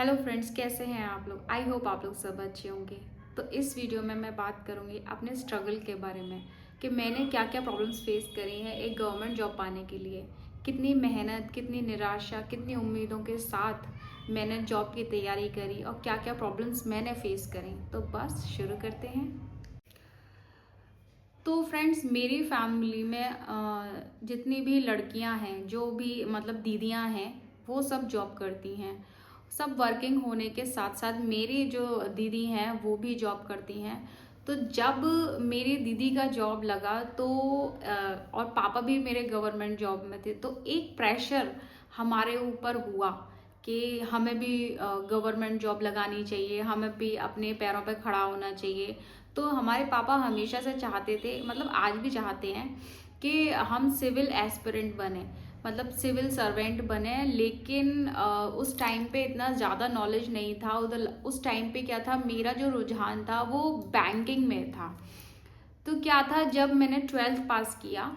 Hello friends, कैसे हैं आप लोग। आई होप आप लोग सब अच्छे होंगे। तो इस वीडियो में मैं बात करूंगी अपने स्ट्रगल के बारे में कि मैंने क्या क्या प्रॉब्लम्स फेस करी हैं एक गवर्नमेंट जॉब पाने के लिए। कितनी मेहनत, कितनी निराशा, कितनी उम्मीदों के साथ मैंने जॉब की तैयारी करी और क्या क्या प्रॉब्लम्स मैंने फेस करी। तो बस शुरू करते हैं। तो फ्रेंड्स, मेरी फैमिली में जितनी भी लड़कियां हैं, जो भी मतलब दीदियां हैं, वो सब जॉब करती हैं। सब वर्किंग होने के साथ साथ मेरी जो दीदी हैं वो भी जॉब करती हैं। तो जब मेरी दीदी का जॉब लगा तो और पापा भी मेरे गवर्नमेंट जॉब में थे, तो एक प्रेशर हमारे ऊपर हुआ कि हमें भी गवर्नमेंट जॉब लगानी चाहिए, हमें भी अपने पैरों पे खड़ा होना चाहिए। तो हमारे पापा हमेशा से चाहते थे, मतलब आज भी चाहते हैं कि हम सिविल एस्पिरेंट बने, मतलब सिविल सर्वेंट बने। लेकिन उस टाइम पे इतना ज़्यादा नॉलेज नहीं था उधर। उस टाइम पे क्या था, मेरा जो रुझान था वो बैंकिंग में था। तो क्या था, जब मैंने ट्वेल्थ पास किया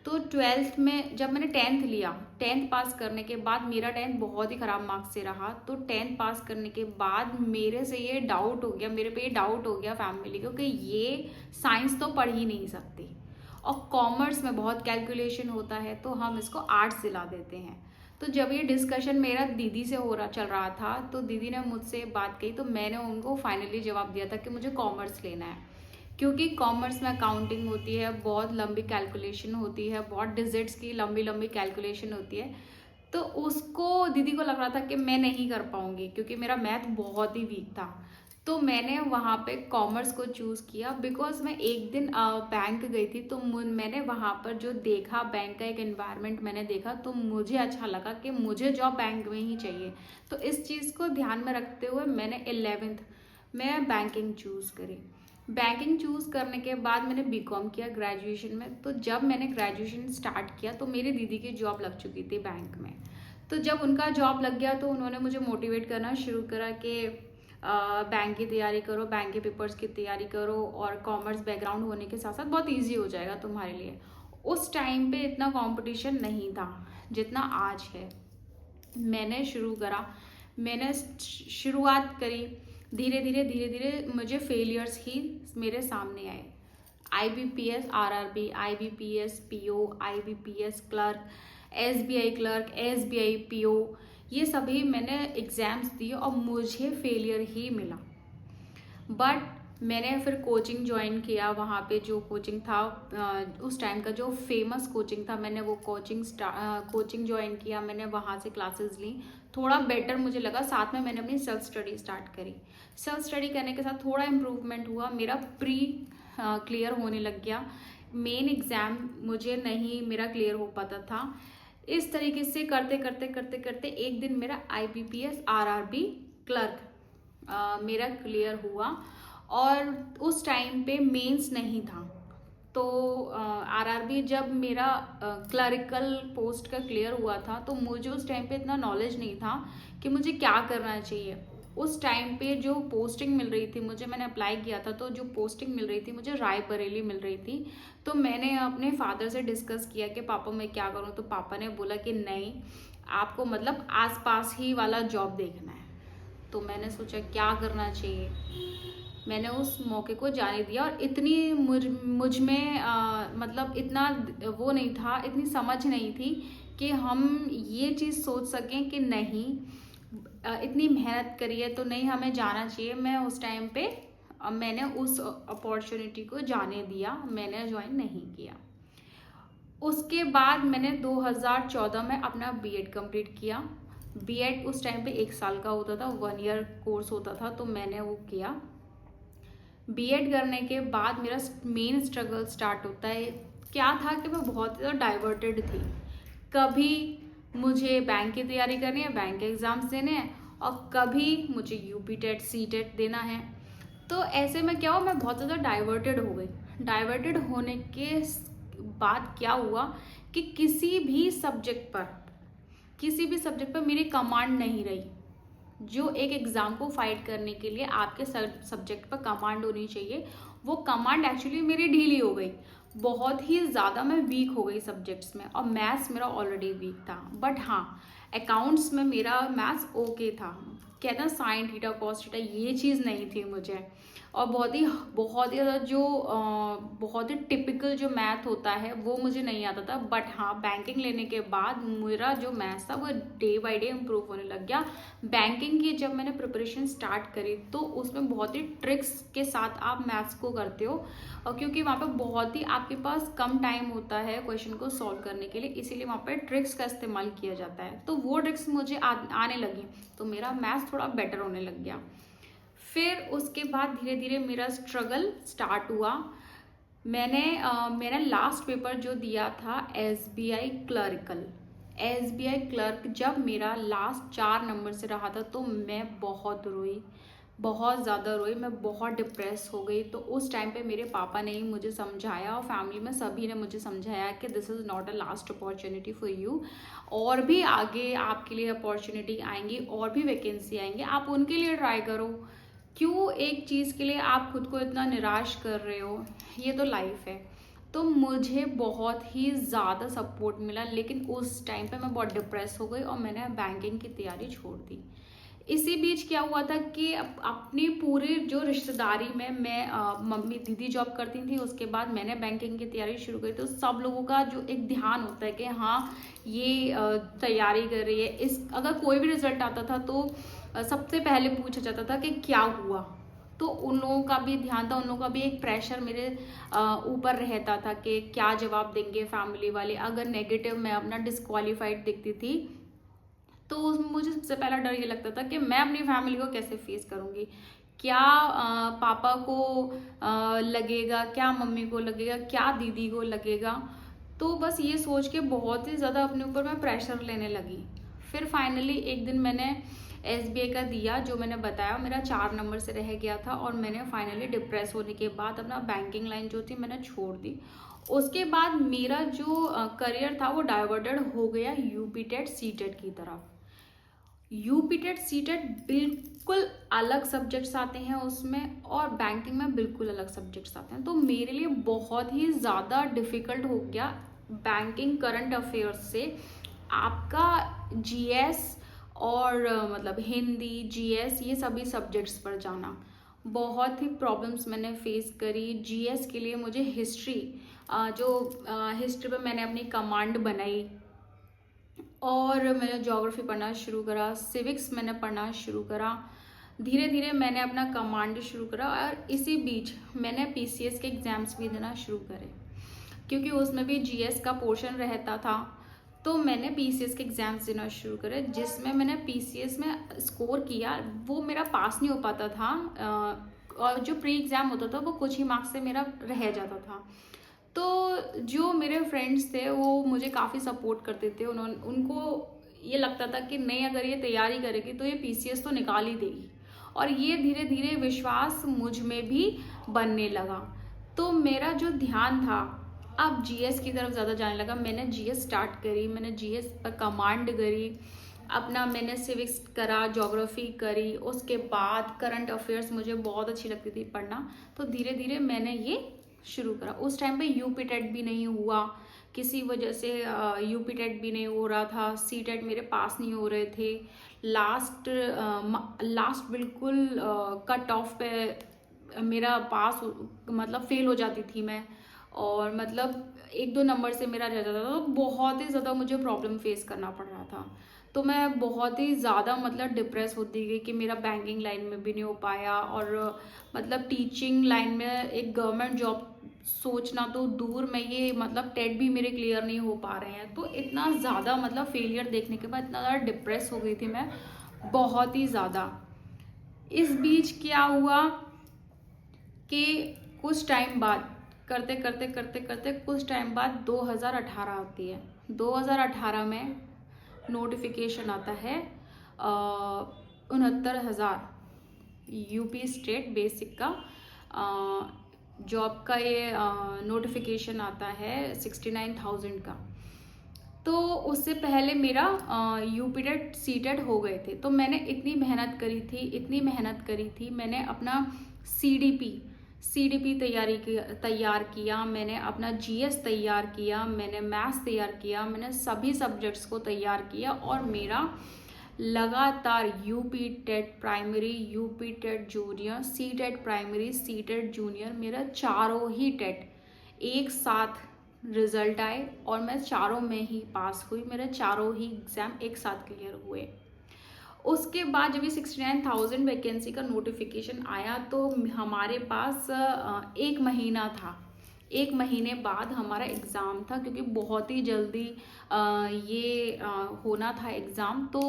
तो ट्वेल्थ में जब मैंने टेंथ लिया, टेंथ पास करने के बाद मेरा टेंथ बहुत ही ख़राब मार्क्स से रहा। तो टेंथ पास करने के बाद मेरे से ये डाउट हो गया, मेरे पे ये डाउट हो गया फैमिली को कि ये साइंस तो पढ़ ही नहीं सकती और कॉमर्स में बहुत कैलकुलेशन होता है, तो हम इसको आर्ट्स दिला देते हैं। तो जब ये डिस्कशन मेरा दीदी से चल रहा था, तो दीदी ने मुझसे बात कही, तो मैंने उनको फाइनली जवाब दिया था कि मुझे कॉमर्स लेना है। क्योंकि कॉमर्स में अकाउंटिंग होती है, बहुत लंबी कैलकुलेशन होती है, बहुत डिजिट्स की लंबी लंबी कैलकुलेशन होती है। तो उसको दीदी को लग रहा था कि मैं नहीं कर पाऊंगी, क्योंकि मेरा मैथ बहुत ही वीक था। तो मैंने वहाँ पे कॉमर्स को चूज़ किया बिकॉज मैं एक दिन बैंक गई थी। तो मैंने वहाँ पर जो देखा, बैंक का एक एनवायरनमेंट मैंने देखा, तो मुझे अच्छा लगा कि मुझे जॉब बैंक में ही चाहिए। तो इस चीज़ को ध्यान में रखते हुए मैंने 11th में बैंकिंग चूज़ करी। बैंकिंग चूज़ करने के बाद मैंने बीकॉम किया ग्रेजुएशन में। तो जब मैंने ग्रेजुएशन स्टार्ट किया तो मेरी दीदी की जॉब लग चुकी थी बैंक में। तो जब उनका जॉब लग गया तो उन्होंने मुझे मोटिवेट करना शुरू करा कि बैंक की तैयारी करो, बैंक के पेपर्स की तैयारी करो, और कॉमर्स बैकग्राउंड होने के साथ साथ बहुत ईजी हो जाएगा तुम्हारे लिए। उस टाइम पे इतना कंपटीशन नहीं था जितना आज है। मैंने शुरू करा, मैंने शुरुआत करी। धीरे धीरे धीरे धीरे मुझे फेलियर्स ही मेरे सामने आए। IBPS RRB, IBPS PO, IBPS clerk, SBI clerk, SBI PO, ये सभी मैंने एग्ज़ाम्स दिए और मुझे फेलियर ही मिला। बट मैंने फिर कोचिंग ज्वाइन किया। वहाँ पे जो कोचिंग था, उस टाइम का जो फेमस कोचिंग था, मैंने वो कोचिंग ज्वाइन किया। मैंने वहाँ से क्लासेस ली, थोड़ा बेटर मुझे लगा। साथ में मैंने अपनी सेल्फ स्टडी स्टार्ट करी। सेल्फ स्टडी करने के साथ थोड़ा इम्प्रूवमेंट हुआ, मेरा प्री क्लियर होने लग गया। मेन एग्ज़ाम मुझे नहीं मेरा क्लियर हो पाता था। इस तरीके से करते करते करते करते एक दिन मेरा IBPS RRB क्लर्क मेरा क्लियर हुआ। और उस टाइम पे मेंस नहीं था। तो RRB जब मेरा क्लरिकल पोस्ट का क्लियर हुआ था, तो मुझे उस टाइम पे इतना नॉलेज नहीं था कि मुझे क्या करना चाहिए। उस टाइम पे जो पोस्टिंग मिल रही थी मुझे, मैंने अप्लाई किया था, तो जो पोस्टिंग मिल रही थी मुझे रायबरेली मिल रही थी। तो मैंने अपने फादर से डिस्कस किया कि पापा मैं क्या करूँ। तो पापा ने बोला कि नहीं, आपको मतलब आसपास ही वाला जॉब देखना है। तो मैंने सोचा क्या करना चाहिए। मैंने उस मौके को जाने दिया, और इतनी मुझ में मतलब इतना वो नहीं था, इतनी समझ नहीं थी कि हम ये चीज़ सोच सकें कि नहीं, इतनी मेहनत करी है तो नहीं, हमें जाना चाहिए। मैं उस टाइम पे मैंने उस अपॉर्चुनिटी को जाने दिया, मैंने ज्वाइन नहीं किया। उसके बाद मैंने 2014 में अपना बीएड कंप्लीट किया। बीएड उस टाइम पे 1 साल का होता था, 1 ईयर कोर्स होता था, तो मैंने वो किया। बीएड करने के बाद मेरा मेन स्ट्रगल स्टार्ट होता है। क्या था कि मैं बहुत ज़्यादा डाइवर्टेड थी। कभी मुझे बैंक की तैयारी करनी है, बैंक के एग्ज़ाम्स देने हैं, और कभी मुझे यूपी टेट सी टेट देना है। तो ऐसे में क्या हुआ, मैं बहुत ज़्यादा डाइवर्टेड हो गई। डाइवर्टेड होने के बाद क्या हुआ कि किसी भी सब्जेक्ट पर मेरी कमांड नहीं रही। जो एक एग्ज़ाम को फाइट करने के लिए आपके सब्जेक्ट पर कमांड होनी चाहिए, वो कमांड एक्चुअली मेरी ढीली हो गई। बहुत ही ज़्यादा मैं वीक हो गई सब्जेक्ट्स में, और मैथ्स मेरा ऑलरेडी वीक था। बट हाँ, अकाउंट्स में मेरा मैथ्स ओके था, कहते हैं साइन थीटा कॉस थीटा, ये चीज़ नहीं थी मुझे। और बहुत ही ज़्यादा जो बहुत ही टिपिकल जो मैथ होता है वो मुझे नहीं आता था। बट हाँ, बैंकिंग लेने के बाद मेरा जो मैथ्स था वो डे बाय डे इम्प्रूव होने लग गया। बैंकिंग की जब मैंने प्रिपरेशन स्टार्ट करी तो उसमें बहुत ही ट्रिक्स के साथ आप मैथ्स को करते हो, और क्योंकि वहाँ पे बहुत ही आपके पास कम टाइम होता है क्वेश्चन को सॉल्व करने के लिए, इसीलिए वहाँ पे ट्रिक्स का इस्तेमाल किया जाता है। तो वो ट्रिक्स मुझे आने लगी, तो मेरा मैथ्स थोड़ा बेटर होने लग गया। फिर उसके बाद धीरे धीरे मेरा स्ट्रगल स्टार्ट हुआ। मैंने लास्ट पेपर जो दिया था एसबीआई क्लर्क, जब मेरा लास्ट 4 नंबर से रहा था तो मैं बहुत रोई, बहुत ज़्यादा रोई, मैं बहुत डिप्रेस हो गई। तो उस टाइम पे मेरे पापा ने ही मुझे समझाया और फैमिली में सभी ने मुझे समझाया कि this is not a last opportunity for you, और भी आगे आपके लिए अपॉर्चुनिटी आएंगी, और भी वैकेंसी आएंगी, आप उनके लिए ट्राई करो। क्यों एक चीज़ के लिए आप खुद को इतना निराश कर रहे हो, ये तो लाइफ है। तो मुझे बहुत ही ज़्यादा सपोर्ट मिला, लेकिन उस टाइम पे मैं बहुत डिप्रेस हो गई और मैंने बैंकिंग की तैयारी छोड़ दी। इसी बीच क्या हुआ था कि अपनी पूरी जो रिश्तेदारी में मैं मम्मी दीदी जॉब करती थी, उसके बाद मैंने बैंकिंग की तैयारी शुरू करी। तो सब लोगों का जो एक ध्यान होता है कि हाँ ये तैयारी कर रही है, इस अगर कोई भी रिजल्ट आता था तो सबसे पहले पूछा जाता था कि क्या हुआ। तो उन लोगों का भी ध्यान था, उन लोगों का भी एक प्रेशर मेरे ऊपर रहता था कि क्या जवाब देंगे फैमिली वाले। अगर नेगेटिव मैं अपना डिस्क्वालीफाइड दिखती थी तो मुझे सबसे पहला डर ये लगता था कि मैं अपनी फैमिली को कैसे फेस करूँगी, क्या पापा को लगेगा, क्या मम्मी को लगेगा, क्या दीदी को लगेगा। तो बस ये सोच के बहुत ही ज़्यादा अपने ऊपर मैं प्रेशर लेने लगी। फिर फाइनली एक दिन मैंने एसबीआई का दिया, जो मैंने बताया मेरा 4 नंबर से रह गया था, और मैंने फाइनली डिप्रेस होने के बाद अपना बैंकिंग लाइन जो थी मैंने छोड़ दी। उसके बाद मेरा जो करियर था वो डाइवर्टेड हो गया यूपी टेट सी टेट की तरफ। यूपी टेट सी टेट बिल्कुल अलग सब्जेक्ट्स आते हैं उसमें, और बैंकिंग में बिल्कुल अलग सब्जेक्ट्स आते हैं। तो मेरे लिए बहुत ही ज़्यादा डिफ़िकल्ट हो गया बैंकिंग करंट अफेयर्स से आपका जीएस और मतलब हिंदी जीएस ये सभी सब्जेक्ट्स पर जाना। बहुत ही प्रॉब्लम्स मैंने फेस करी। जीएस के लिए मुझे हिस्ट्री हिस्ट्री पे मैंने अपनी कमांड बनाई, और मैंने ज्योग्राफी पढ़ना शुरू करा, सिविक्स मैंने पढ़ना शुरू करा। धीरे धीरे मैंने अपना कमांड शुरू करा, और इसी बीच मैंने पीसीएस के एग्ज़ाम्स भी देना शुरू करे, क्योंकि उसमें भी जीएस का पोर्शन रहता था। तो मैंने पीसीएस के एग्ज़ाम्स देना शुरू करे, जिसमें मैंने पीसीएस में स्कोर किया। वो मेरा पास नहीं हो पाता था, और जो प्री एग्ज़ाम होता था वो कुछ ही मार्क्स से मेरा रह जाता था। तो जो मेरे फ्रेंड्स थे वो मुझे काफ़ी सपोर्ट करते थे। उनको ये लगता था कि नहीं, अगर ये तैयारी करेगी तो ये पीसीएस तो निकाल ही देगी, और ये धीरे धीरे विश्वास मुझ में भी बनने लगा। तो मेरा जो ध्यान था अब जीएस की तरफ ज़्यादा जाने लगा। मैंने जीएस स्टार्ट करी, मैंने जीएस पर कमांड करी अपना, मैंने सिविक्स करा, ज्योग्राफी करी, उसके बाद करंट अफेयर्स मुझे बहुत अच्छी लगती थी पढ़ना। तो धीरे धीरे मैंने ये शुरू करा। उस टाइम पे यूपी टेट भी नहीं हुआ, किसी वजह से यूपी टेट भी नहीं हो रहा था, सी टेट मेरे पास नहीं हो रहे थे। लास्ट बिल्कुल कट ऑफ पे मेरा पास मतलब फेल हो जाती थी मैं, और मतलब 1-2 नंबर से मेरा रह जाता था। तो बहुत ही ज़्यादा मुझे प्रॉब्लम फेस करना पड़ रहा था। तो मैं बहुत ही ज़्यादा मतलब डिप्रेस होती गई कि मेरा बैंकिंग लाइन में भी नहीं हो पाया, और मतलब टीचिंग लाइन में एक गवर्नमेंट जॉब सोचना तो दूर, मैं ये मतलब टेट भी मेरे क्लियर नहीं हो पा रहे हैं। तो इतना ज़्यादा मतलब फेलियर देखने के बाद इतना ज़्यादा डिप्रेस हो गई थी मैं, बहुत ही ज़्यादा। इस बीच क्या हुआ कि कुछ टाइम बाद करते करते करते करते कुछ टाइम बाद 2018 आती है। 2018 में नोटिफिकेशन आता है 69,000 यूपी स्टेट बेसिक का जॉब का ये नोटिफिकेशन आता है 69,000 का। तो उससे पहले मेरा यूपी टेट सी टेट हो गए थे। तो मैंने इतनी मेहनत करी थी मैंने अपना CDP तैयार किया, मैंने अपना GS तैयार किया, मैंने मैथ्स तैयार किया, मैंने सभी सब्जेक्ट्स को तैयार किया और मेरा लगातार UP TET primary, UP TET junior, C TET primary, C TET junior, मेरा चारों ही टेट एक साथ रिजल्ट आए और मैं चारों में ही पास हुई। मेरे चारों ही एग्ज़ाम एक साथ क्लियर हुए। उसके बाद जब ये 69,000 वैकेंसी का नोटिफिकेशन आया तो हमारे पास एक महीना था। एक महीने बाद हमारा एग्ज़ाम था, क्योंकि बहुत ही जल्दी ये होना था एग्ज़ाम। तो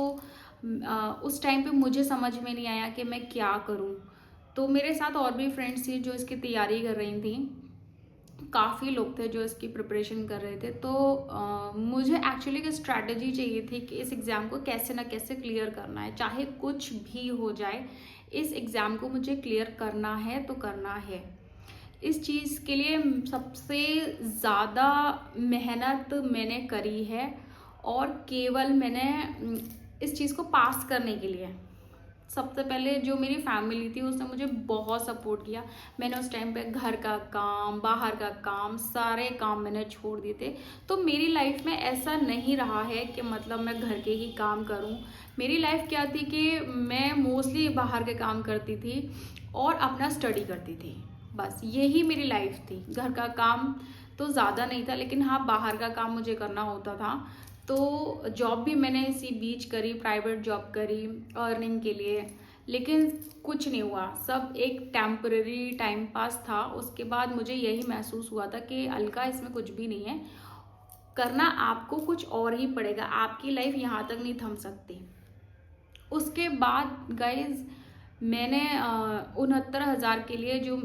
उस टाइम पे मुझे समझ में नहीं आया कि मैं क्या करूं। तो मेरे साथ और भी फ्रेंड्स थी जो इसकी तैयारी कर रही थी, काफ़ी लोग थे जो इसकी प्रिपरेशन कर रहे थे। तो मुझे एक्चुअली एक स्ट्रैटेजी चाहिए थी कि इस एग्ज़ाम को कैसे ना कैसे क्लियर करना है, चाहे कुछ भी हो जाए, इस एग्ज़ाम को मुझे क्लियर करना है तो करना है। इस चीज़ के लिए सबसे ज़्यादा मेहनत मैंने करी है और केवल मैंने इस चीज़ को पास करने के लिए, सबसे पहले जो मेरी फैमिली थी उसने मुझे बहुत सपोर्ट किया। मैंने उस टाइम पे घर का काम, बाहर का काम, सारे काम मैंने छोड़ दिए थे। तो मेरी लाइफ में ऐसा नहीं रहा है कि मतलब मैं घर के ही काम करूं। मेरी लाइफ क्या थी कि मैं मोस्टली बाहर के काम करती थी और अपना स्टडी करती थी, बस यही मेरी लाइफ थी। घर का काम तो ज़्यादा नहीं था, लेकिन हाँ बाहर का काम मुझे करना होता था। तो जॉब भी मैंने इसी बीच करी, प्राइवेट जॉब करी अर्निंग के लिए, लेकिन कुछ नहीं हुआ, सब एक टेम्पररी टाइम पास था। उसके बाद मुझे यही महसूस हुआ था कि अलका इसमें कुछ भी नहीं है, करना आपको कुछ और ही पड़ेगा, आपकी लाइफ यहाँ तक नहीं थम सकती। उसके बाद गाइज मैंने 69,000 के लिए जो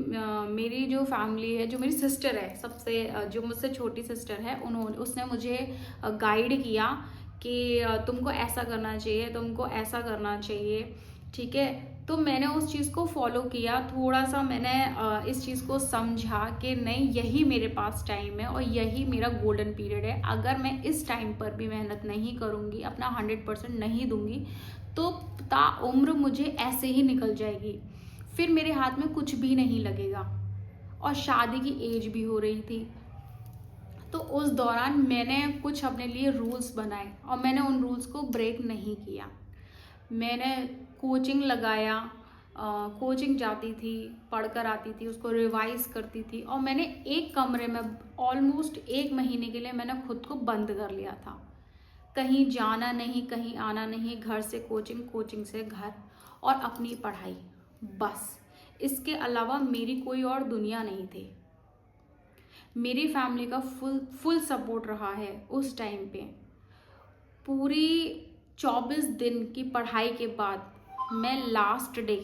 मेरी जो फैमिली है, जो मेरी सिस्टर है सबसे जो मुझसे छोटी सिस्टर है, उसने मुझे गाइड किया कि तुमको ऐसा करना चाहिए, तुमको ऐसा करना चाहिए, ठीक है। तो मैंने उस चीज़ को फॉलो किया, थोड़ा सा मैंने इस चीज़ को समझा कि नहीं यही मेरे पास टाइम है और यही मेरा गोल्डन पीरियड है। अगर मैं इस टाइम पर भी मेहनत नहीं करूँगी, अपना 100% नहीं दूंगी, तो ताउम्र मुझे ऐसे ही निकल जाएगी, फिर मेरे हाथ में कुछ भी नहीं लगेगा। और शादी की एज भी हो रही थी। तो उस दौरान मैंने कुछ अपने लिए रूल्स बनाए और मैंने उन रूल्स को ब्रेक नहीं किया। मैंने कोचिंग लगाया, कोचिंग जाती थी, पढ़कर आती थी, उसको रिवाइज करती थी और मैंने एक कमरे में ऑलमोस्ट 1 महीने के लिए मैंने खुद को बंद कर लिया था। कहीं जाना नहीं, कहीं आना नहीं, घर से कोचिंग, कोचिंग से घर और अपनी पढ़ाई, बस। इसके अलावा मेरी कोई और दुनिया नहीं थी। मेरी फैमिली का फुल सपोर्ट रहा है उस टाइम पे। पूरी 24 दिन की पढ़ाई के बाद मैं लास्ट डे